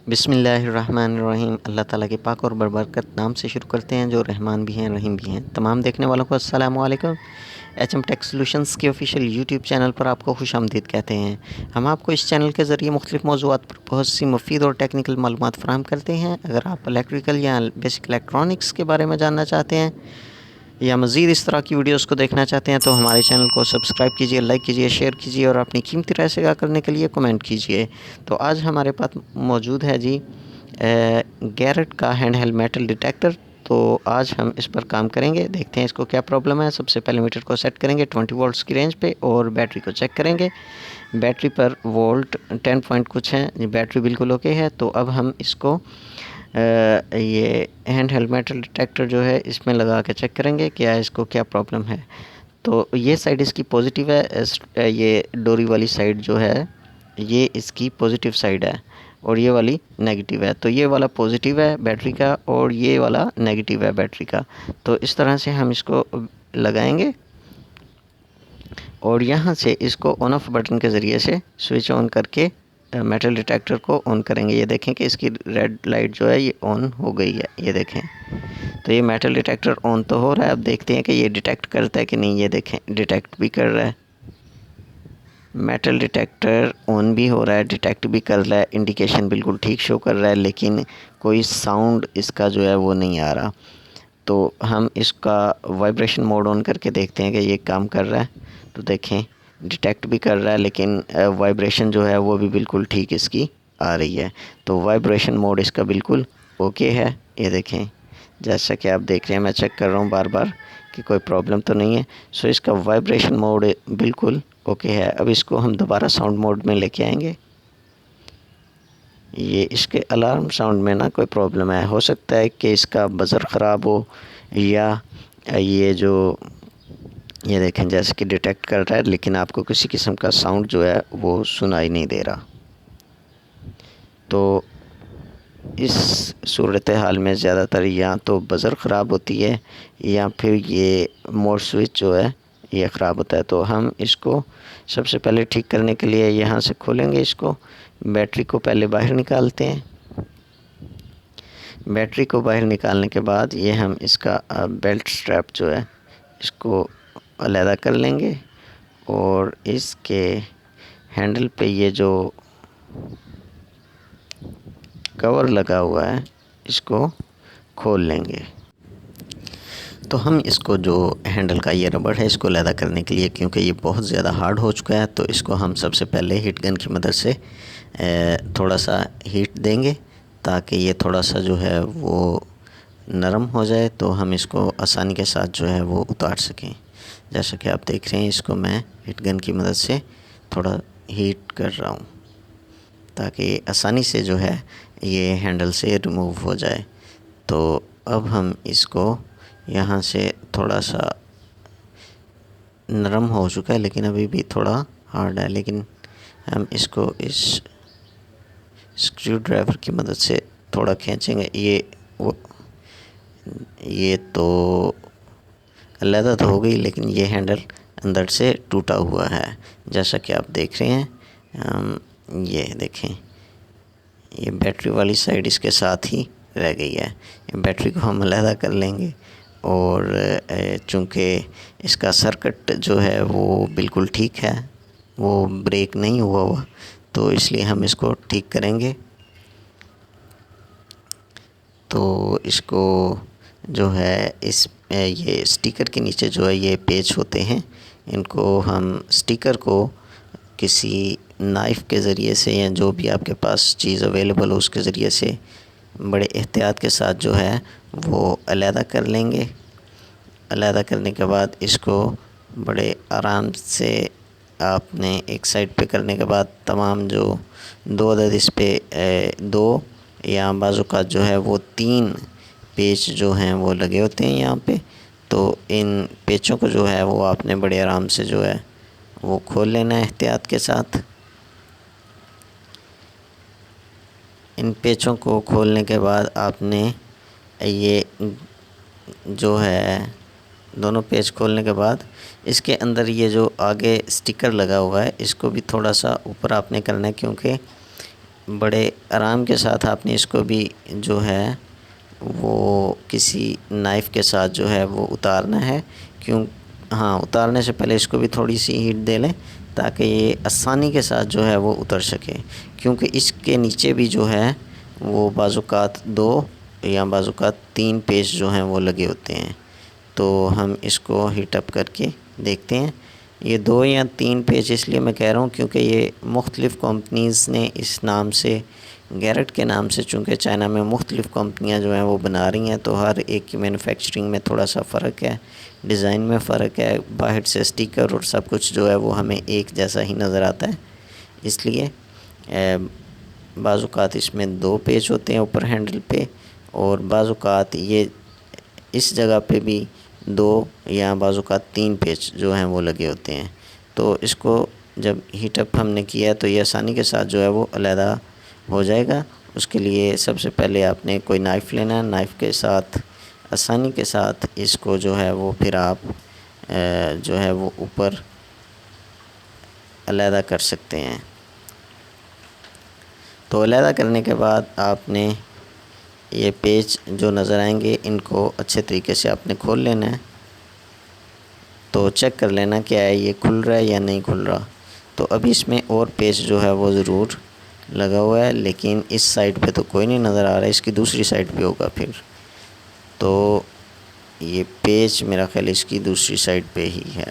بسم اللہ الرحمن الرحیم۔ اللہ تعالیٰ کے پاک اور برکت نام سے شروع کرتے ہیں جو رحمان بھی ہیں رحیم بھی ہیں۔ تمام دیکھنے والوں کو السلام علیکم۔ ایچ ایم ٹیک سولوشنز کے آفیشیل یوٹیوب چینل پر آپ کو خوش آمدید کہتے ہیں۔ ہم آپ کو اس چینل کے ذریعے مختلف موضوعات پر بہت سی مفید اور ٹیکنیکل معلومات فراہم کرتے ہیں۔ اگر آپ الیکٹریکل یا بیسک الیکٹرانکس کے بارے میں جاننا چاہتے ہیں یا مزید اس طرح کی ویڈیوز کو دیکھنا چاہتے ہیں تو ہمارے چینل کو سبسکرائب کیجئے، لائک کیجئے، شیئر کیجئے اور اپنی قیمتی رائے سے آگاہ کرنے کے لیے کمنٹ کیجئے۔ تو آج ہمارے پاس موجود ہے جی گیرٹ کا ہینڈ ہیلڈ میٹل ڈیٹیکٹر۔ تو آج ہم اس پر کام کریں گے، دیکھتے ہیں اس کو کیا پرابلم ہے۔ سب سے پہلے میٹر کو سیٹ کریں گے 20 وولٹس کی رینج پہ اور بیٹری کو چیک کریں گے۔ بیٹری پر وولٹ 10 پوائنٹ کچھ ہیں، بیٹری بالکل اوکے ہے۔ تو اب ہم اس کو یہ ہینڈ ہیلڈ میٹل ڈیٹیکٹر جو ہے اس میں لگا کے چیک کریں گے کیا اس کو کیا پرابلم ہے۔ تو یہ سائڈ اس کی پازیٹیو ہے، یہ ڈوری والی سائڈ جو ہے یہ اس کی پازیٹیو سائڈ ہے اور یہ والی نیگیٹیو ہے۔ تو یہ والا پازیٹیو ہے بیٹری کا اور یہ والا نیگیٹیو ہے بیٹری کا۔ تو اس طرح سے ہم اس کو لگائیں گے اور یہاں سے اس کو آن آف بٹن کے ذریعے سے سوئچ آن کر کے میٹل ڈیٹیکٹر کو آن کریں گے۔ یہ دیکھیں کہ اس کی ریڈ لائٹ جو ہے یہ آن ہو گئی ہے، یہ دیکھیں۔ تو یہ میٹل ڈیٹیکٹر آن تو ہو رہا ہے، اب دیکھتے ہیں کہ یہ ڈیٹیکٹ کرتا ہے کہ نہیں۔ یہ دیکھیں ڈیٹیکٹ بھی کر رہا ہے، میٹل ڈیٹیکٹر آن بھی ہو رہا ہے، ڈیٹیکٹ بھی کر رہا ہے، انڈیکیشن بالکل ٹھیک شو کر رہا ہے، لیکن کوئی ساؤنڈ اس کا جو ہے وہ نہیں آ رہا۔ تو ہم اس کا وائبریشن موڈ آن کر کے دیکھتے ہیں کہ یہ کام کر رہا ہے۔ تو دیکھیں ڈیٹیکٹ بھی کر رہا ہے لیکن وائبریشن جو ہے وہ بھی بالکل ٹھیک اس کی آ رہی ہے۔ تو وائبریشن موڈ اس کا بالکل اوکے ہے، یہ دیکھیں جیسا کہ آپ دیکھ رہے ہیں، میں چیک کر رہا ہوں بار بار کہ کوئی پرابلم تو نہیں ہے۔ سو اس کا وائبریشن موڈ بالکل اوکے ہے۔ اب اس کو ہم دوبارہ ساؤنڈ موڈ میں لے کے آئیں گے۔ یہ اس کے الارم ساؤنڈ میں نا کوئی پرابلم ہے، ہو سکتا ہے کہ اس کا بزر خراب ہو یا یہ جو یہ دیکھیں جیسے کہ ڈیٹیکٹ کر رہا ہے لیکن آپ کو کسی قسم کا ساؤنڈ جو ہے وہ سنائی نہیں دے رہا۔ تو اس صورتحال میں زیادہ تر یا تو بزر خراب ہوتی ہے یا پھر یہ موڈ سوئچ جو ہے یہ خراب ہوتا ہے۔ تو ہم اس کو سب سے پہلے ٹھیک کرنے کے لیے یہاں سے کھولیں گے اس کو، بیٹری کو پہلے باہر نکالتے ہیں۔ بیٹری کو باہر نکالنے کے بعد یہ ہم اس کا بیلٹ سٹریپ جو ہے اس کو علیحدہ کر لیں گے اور اس کے ہینڈل پہ یہ جو کور لگا ہوا ہے اس کو کھول لیں گے۔ تو ہم اس کو جو ہینڈل کا یہ ربڑ ہے اس کو علیحدہ کرنے کے لیے، کیونکہ یہ بہت زیادہ ہارڈ ہو چکا ہے، تو اس کو ہم سب سے پہلے ہیٹ گن کی مدد سے تھوڑا سا ہیٹ دیں گے تاکہ یہ تھوڑا سا جو ہے وہ نرم ہو جائے، تو ہم اس کو آسانی کے ساتھ جو ہے وہ اتار سکیں۔ جیسا کہ آپ دیکھ رہے ہیں اس کو میں ہیٹ گن کی مدد سے تھوڑا ہیٹ کر رہا ہوں تاکہ آسانی سے جو ہے یہ ہینڈل سے ریموو ہو جائے۔ تو اب ہم اس کو یہاں سے تھوڑا سا نرم ہو چکا ہے لیکن ابھی بھی تھوڑا ہارڈ ہے، لیکن ہم اس کو اس اسکریو ڈرائیور کی مدد سے تھوڑا کھینچیں گے۔ یہ تو علیحدہ تو ہو گئی لیکن یہ ہینڈل اندر سے ٹوٹا ہوا ہے جیسا کہ آپ دیکھ رہے ہیں۔ یہ دیکھیں یہ بیٹری والی سائڈ اس کے ساتھ ہی رہ گئی ہے۔ بیٹری کو ہم علیحدہ کر لیں گے اور چونکہ اس کا سرکٹ جو ہے وہ بالکل ٹھیک ہے، وہ بریک نہیں ہوا تو اس لیے ہم اس کو ٹھیک کریں گے۔ تو اس کو جو ہے یہ اسٹیکر کے نیچے جو ہے یہ پیچ ہوتے ہیں، ان کو ہم اسٹیکر کو کسی نائف کے ذریعے سے یا جو بھی آپ کے پاس چیز اویلیبل ہو اس کے ذریعے سے بڑے احتیاط کے ساتھ جو ہے وہ علیحدہ کر لیں گے۔ علیحدہ کرنے کے بعد اس کو بڑے آرام سے آپ نے ایک سائڈ پہ کرنے کے بعد تمام جو دو عدد اس پہ دو یا بعض اوقات جو ہے وہ 3 پیچ جو ہیں وہ لگے ہوتے ہیں یہاں پہ، تو ان پیچوں کو جو ہے وہ آپ نے بڑے آرام سے جو ہے وہ کھول لینا ہے احتیاط کے ساتھ۔ ان پیچوں کو کھولنے کے بعد آپ نے یہ جو ہے دونوں پیچ کھولنے کے بعد اس کے اندر یہ جو آگے اسٹیکر لگا ہوا ہے اس کو بھی تھوڑا سا اوپر آپ نے کرنا ہے، کیونکہ بڑے آرام کے ساتھ آپ نے اس کو بھی جو ہے وہ کسی نائف کے ساتھ جو ہے وہ اتارنا ہے. اتارنے سے پہلے اس کو بھی تھوڑی سی ہیٹ دے لیں تاکہ یہ آسانی کے ساتھ جو ہے وہ اتر سکے، کیونکہ اس کے نیچے بھی جو ہے وہ بعض اوقات 2 یا بعض اوقات 3 پیچ جو ہیں وہ لگے ہوتے ہیں. تو ہم اس کو ہیٹ اپ کر کے دیکھتے ہیں. یہ 2 یا 3 پیچ اس لیے میں کہہ رہا ہوں کیونکہ یہ مختلف کمپنیز نے اس نام سے، گیرٹ کے نام سے، چونکہ چائنا میں مختلف کمپنیاں جو ہیں وہ بنا رہی ہیں، تو ہر ایک کی مینوفیکچرنگ میں تھوڑا سا فرق ہے، ڈیزائن میں فرق ہے، باہر سے سٹیکر اور سب کچھ جو ہے وہ ہمیں ایک جیسا ہی نظر آتا ہے. اس لیے بعض اوقات اس میں 2 پیچ ہوتے ہیں اوپر ہینڈل پہ، اور بعض اوقات یہ اس جگہ پہ بھی 2 یا بعض اوقات 3 پیچ جو ہیں وہ لگے ہوتے ہیں. تو اس کو جب ہیٹ اپ ہم نے کیا تو یہ آسانی کے ساتھ جو ہے وہ علیحدہ ہو جائے گا. اس کے لیے سب سے پہلے آپ نے کوئی نائف لینا ہے، نائف کے ساتھ آسانی کے ساتھ اس کو جو ہے وہ پھر آپ جو ہے وہ اوپر علیحدہ کر سکتے ہیں. تو علیحدہ کرنے کے بعد آپ نے یہ پیچ جو نظر آئیں گے ان کو اچھے طریقے سے آپ نے کھول لینا ہے. تو چیک کر لینا کیا ہے یہ کھل رہا ہے یا نہیں کھل رہا. تو ابھی اس میں اور پیچ جو ہے وہ ضرور لگا ہوا ہے، لیکن اس سائڈ پہ تو کوئی نہیں نظر آ رہا ہے، اس کی دوسری سائڈ پہ ہوگا پھر. تو یہ پیچ میرا خیال اس کی دوسری سائڈ پہ ہی ہے.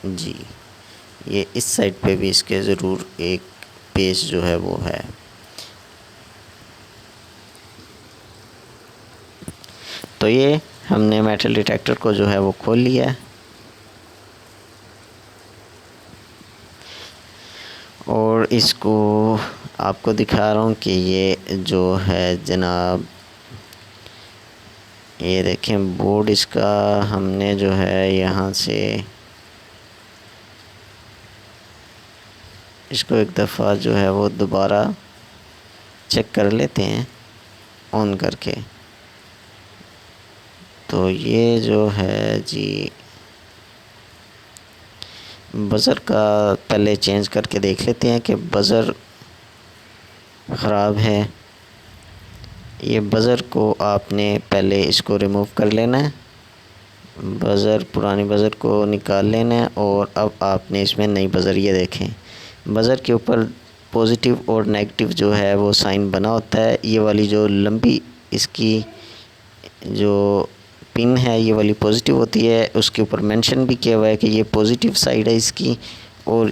جی، یہ اس سائڈ پہ بھی اس کے ضرور ایک پیچ جو ہے وہ ہے. تو یہ ہم نے میٹل ڈیٹیکٹر کو جو ہے وہ کھول لیا ہے، اور اس کو آپ کو دکھا رہا ہوں کہ یہ جو ہے جناب، یہ دیکھیں بورڈ اس کا ہم نے جو ہے یہاں سے اس کو ایک دفعہ جو ہے وہ دوبارہ چیک کر لیتے ہیں آن کر کے. تو یہ جو ہے جی بزر کا پہلے چینج کر کے دیکھ لیتے ہیں کہ بزر خراب ہے. یہ بزر کو آپ نے پہلے اس کو ریموو کر لینا ہے، پرانی بزر کو نکال لینا ہے. اور اب آپ نے اس میں نئی بزر، یہ دیکھیں بزر کے اوپر پازیٹیو اور نیگیٹیو جو ہے وہ سائن بنا ہوتا ہے. یہ والی جو لمبی اس کی جو پن ہے یہ والی پازیٹیو ہوتی ہے، اس کے اوپر مینشن بھی کیا ہوا ہے کہ یہ پازیٹیو سائیڈ ہے اس کی، اور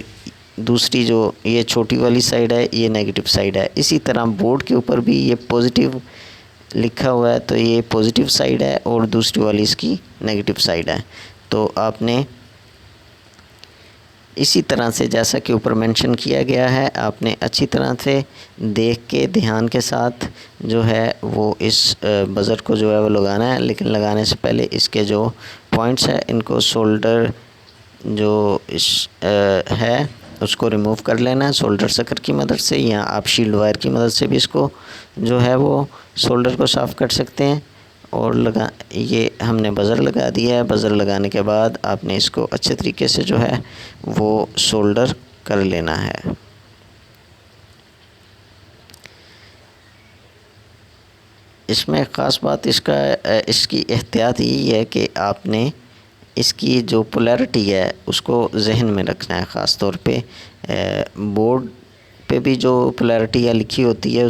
دوسری جو یہ چھوٹی والی سائیڈ ہے یہ نیگیٹیو سائیڈ ہے. اسی طرح بورڈ کے اوپر بھی یہ پازیٹیو لکھا ہوا ہے تو یہ پازیٹیو سائیڈ ہے، اور دوسری والی اس کی نیگیٹیو سائیڈ ہے. تو آپ نے اسی طرح سے جیسا کہ اوپر مینشن کیا گیا ہے، آپ نے اچھی طرح سے دیکھ کے دھیان کے ساتھ جو ہے وہ اس بزر کو جو ہے وہ لگانا ہے. لیکن لگانے سے پہلے اس کے جو پوائنٹس ہیں ان کو سولڈر جو ہے اس کو ریموو کر لینا ہے سولڈر سکر کی مدد سے، یا آپ شیلڈ وائر کی مدد سے بھی اس کو جو ہے وہ سولڈر کو صاف کر سکتے ہیں. اور یہ ہم نے بزر لگا دیا ہے. بزر لگانے کے بعد آپ نے اس کو اچھے طریقے سے جو ہے وہ سولڈر کر لینا ہے. اس میں خاص بات اس کی احتیاط یہی ہے کہ آپ نے اس کی جو پولیرٹی ہے اس کو ذہن میں رکھنا ہے. خاص طور پہ بورڈ پہ بھی جو پولیرٹی لکھی ہوتی ہے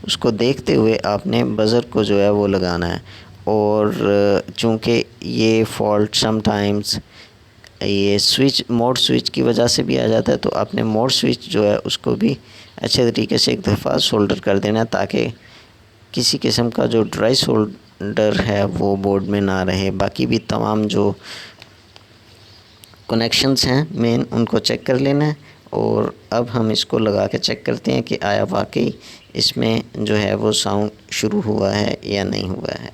اس کو دیکھتے ہوئے آپ نے بزر کو جو ہے وہ لگانا ہے. اور چونکہ یہ فالٹ سم ٹائمز یہ موڈ سوئچ کی وجہ سے بھی آ جاتا ہے، تو آپ نے موڈ سوئچ جو ہے اس کو بھی اچھے طریقے سے ایک دفعہ سولڈر کر دینا ہے تاکہ کسی قسم کا جو ڈرائی سولڈر ہے وہ بورڈ میں نہ رہے. باقی بھی تمام جو کنیکشنز ہیں مین ان کو چیک کر لینا ہے. اور اب ہم اس کو لگا کے چیک کرتے ہیں کہ آیا واقعی اس میں جو ہے وہ ساؤنڈ شروع ہوا ہے یا نہیں ہوا ہے.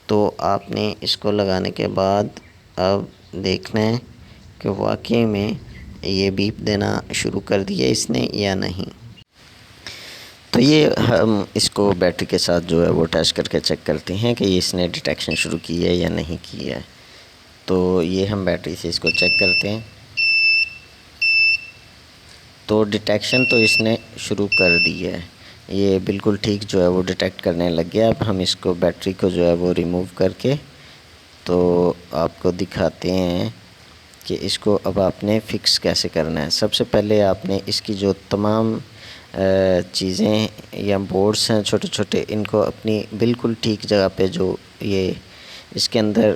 تو آپ نے اس کو لگانے کے بعد اب دیکھنا ہے کہ واقعی میں یہ بیپ دینا شروع کر دیا اس نے یا نہیں. تو یہ ہم اس کو بیٹری کے ساتھ جو ہے وہ اٹیچ کر کے چیک کرتے ہیں کہ اس نے ڈیٹیکشن شروع کی ہے یا نہیں کی ہے. تو یہ ہم بیٹری سے اس کو چیک کرتے ہیں. تو ڈیٹیکشن تو اس نے شروع کر دی ہے، یہ بالکل ٹھیک جو ہے وہ ڈیٹیکٹ کرنے لگ گیا۔ اب ہم اس کو بیٹری کو جو ہے وہ ریموو کر کے تو آپ کو دکھاتے ہیں کہ اس کو اب آپ نے فکس کیسے کرنا ہے۔ سب سے پہلے آپ نے اس کی جو تمام چیزیں یا بورڈز ہیں چھوٹے چھوٹے، ان کو اپنی بالکل ٹھیک جگہ پہ جو یہ اس کے اندر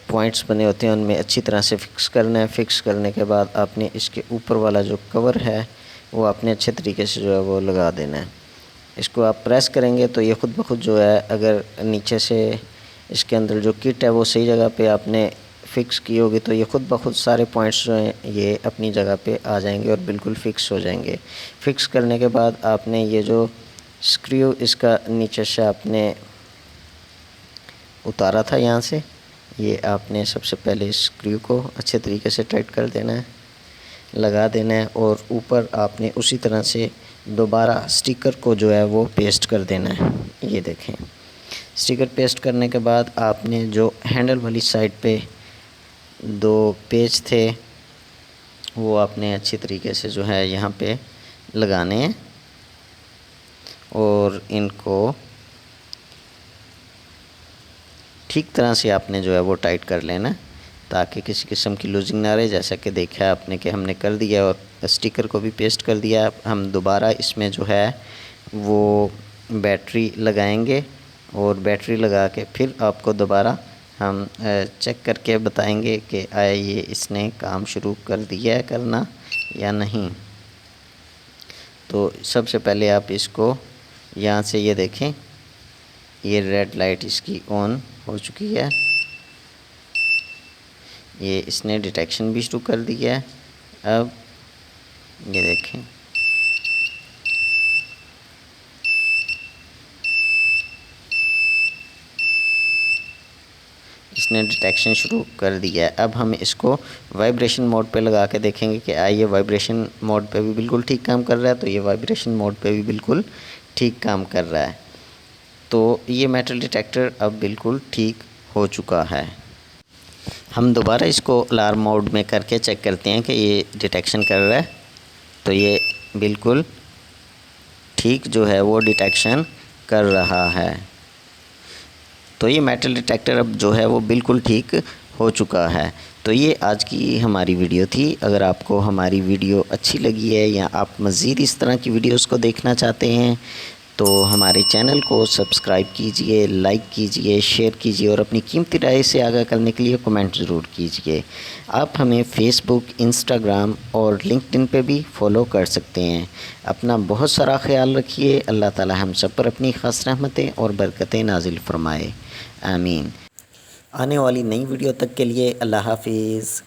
پوائنٹس بنے ہوتے ہیں ان میں اچھی طرح سے فکس کرنا ہے۔ فکس کرنے کے بعد آپ نے اس کے اوپر والا جو کور ہے وہ آپ نے اچھے طریقے سے جو ہے وہ لگا دینا ہے۔ اس کو آپ پریس کریں گے تو یہ خود بخود جو ہے، اگر نیچے سے اس کے اندر جو کٹ ہے وہ صحیح جگہ پہ آپ نے فکس کی ہوگی تو یہ خود بخود سارے پوائنٹس جو ہیں یہ اپنی جگہ پہ آ جائیں گے اور بالکل فکس ہو جائیں گے۔ فکس کرنے کے بعد آپ نے یہ جو اسکریو اس کا نیچے سے آپ نے اتارا تھا یہاں سے، یہ آپ نے سب سے پہلے اسکریو کو اچھے طریقے سے ٹائٹ کر دینا ہے، لگا دینا ہے، اور اوپر آپ نے اسی طرح سے دوبارہ اسٹیکر کو جو ہے وہ پیسٹ کر دینا ہے۔ یہ دیکھیں، اسٹیکر پیسٹ کرنے کے بعد آپ نے جو ہینڈل والی سائڈ پہ دو پیچ تھے وہ آپ نے اچھی طریقے سے جو ہے یہاں پہ لگانے ہیں اور ان کو ٹھیک طرح سے آپ نے جو ہے وہ ٹائٹ کر لینا تاکہ کسی قسم کی لوزنگ نہ رہے۔ جیسا کہ دیکھا آپ نے کہ ہم نے کر دیا اور اسٹیکر کو بھی پیسٹ کر دیا۔ ہم دوبارہ اس میں جو ہے وہ بیٹری لگائیں گے اور بیٹری لگا کے پھر آپ کو دوبارہ ہم چیک کر کے بتائیں گے کہ آیا یہ اس نے کام شروع کر دیا ہے کرنا یا نہیں۔ تو سب سے پہلے آپ اس کو یہاں سے یہ دیکھیں، یہ ریڈ لائٹ اس کی آن ہو چکی ہے، یہ اس نے ڈیٹیکشن بھی شروع کر دیا ہے۔ اب یہ دیکھیں، اس نے ڈیٹیکشن شروع کر دیا ہے۔ اب ہم اس کو وائبریشن موڈ پہ لگا کے دیکھیں گے کہ یہ وائبریشن موڈ پہ بھی بالکل ٹھیک کام کر رہا ہے، تو یہ وائبریشن موڈ پہ بھی بالکل ٹھیک کام کر رہا ہے۔ تو یہ میٹل ڈیٹیکٹر اب بالکل ٹھیک ہو چکا ہے۔ ہم دوبارہ اس کو الارم موڈ میں کر کے چیک کرتے ہیں کہ یہ ڈیٹیکشن کر رہا ہے، تو یہ بالکل ٹھیک جو ہے وہ ڈیٹیکشن کر رہا ہے۔ تو یہ میٹل ڈیٹیکٹر اب جو ہے وہ بالکل ٹھیک ہو چکا ہے۔ تو یہ آج کی ہماری ویڈیو تھی۔ اگر آپ کو ہماری ویڈیو اچھی لگی ہے یا آپ مزید اس طرح کی ویڈیوز کو دیکھنا چاہتے ہیں تو ہمارے چینل کو سبسکرائب کیجئے، لائک کیجئے، شیئر کیجئے اور اپنی قیمتی رائے سے آگاہ کرنے کے لیے کمنٹ ضرور کیجئے۔ آپ ہمیں فیس بک، انسٹاگرام اور لنکڈ ان پہ بھی فالو کر سکتے ہیں۔ اپنا بہت سارا خیال رکھیے۔ اللہ تعالی ہم سب پر اپنی خاص رحمتیں اور برکتیں نازل فرمائے، آمین۔ آنے والی نئی ویڈیو تک کے لیے اللہ حافظ۔